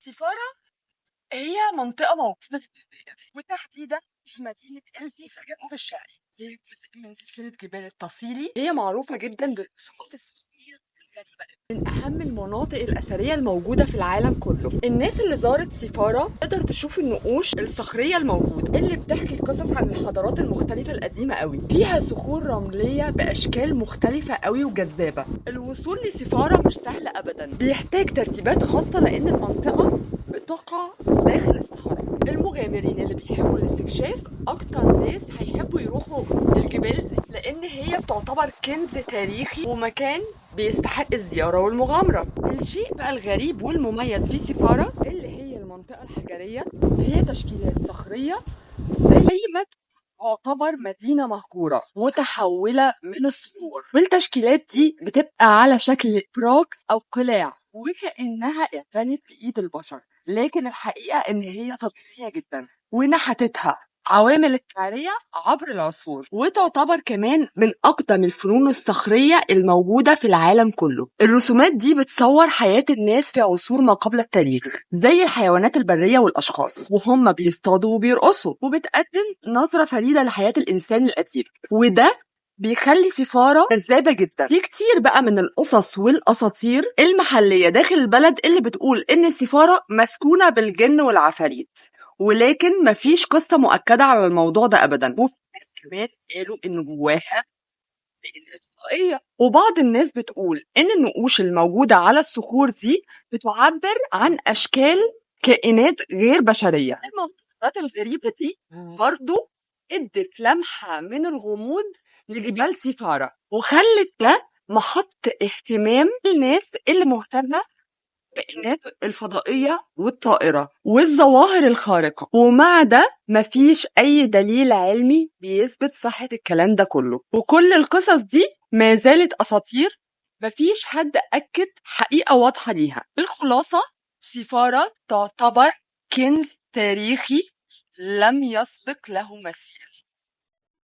سيفارا هي منطقة موجودة في الجزائر، وتحديدا في مدينة أنزي في الجنوب الشرقي. هي جزء من سلسلة جبال التصيلي. هي معروفة جدا بالرسومات السحرية الغريبة، من أهم المناطق الأثرية الموجودة في العالم كله. الناس اللي زارت سيفارا تقدر تشوف النقوش الصخرية الموجودة اللي بتحكي قصص عن الحضارات المختلفة القديمة قوي. فيها صخور رملية بأشكال مختلفة قوي وجذابة. الوصول لسيفارا مش سهل أبدا، بيحتاج ترتيبات خاصة لأن المنطقة بتقع داخل الصحراء. المغامرين اللي بيحبوا الاستكشاف اكتر ناس هيحبوا يروحوا الجبال دي، لان هي بتعتبر كنز تاريخي ومكان بيستحق الزيارة والمغامرة. الشيء بقى الغريب والمميز في سيفارا اللي هي المنطقة الحجرية، هي تشكيلات صخرية زي ما تعتبر مدينة مهجورة متحولة من الصخور، والتشكيلات دي بتبقى على شكل براك أو قلاع وكأنها اتبنت بإيد البشر، لكن الحقيقة إن هي طبيعية جدا ونحتتها عوامل التعرية عبر العصور، وتعتبر كمان من أقدم الفنون الصخرية الموجودة في العالم كله. الرسومات دي بتصور حياة الناس في عصور ما قبل التاريخ، زي الحيوانات البرية والأشخاص وهم بيصطادوا وبيرقصوا، وبتقدم نظرة فريدة لحياة الإنسان القديم، وده بيخلي سيفارا جذابة جدا. في كتير بقى من القصص والأساطير المحلية داخل البلد اللي بتقول إن سيفارا مسكونة بالجن والعفاريت، ولكن مفيش قصة مؤكدة على الموضوع ده أبدا. وفي ناس كمان قالوا إن جواها كائنات فضائية، وبعض الناس بتقول إن النقوش الموجودة على الصخور دي بتعبر عن أشكال كائنات غير بشرية. المعتقدات الغريبة دي برضو ادت لمحة من الغموض لجبال سيفارا، وخلت ده محط اهتمام الناس اللي مهتمة الكائنات الفضائية والطائرة والظواهر الخارقة. ومع ده مفيش أي دليل علمي بيثبت صحة الكلام ده كله، وكل القصص دي ما زالت أساطير، مفيش حد أكد حقيقة واضحة ليها. الخلاصة، سيفارا تعتبر كنز تاريخي لم يسبق له مثيل.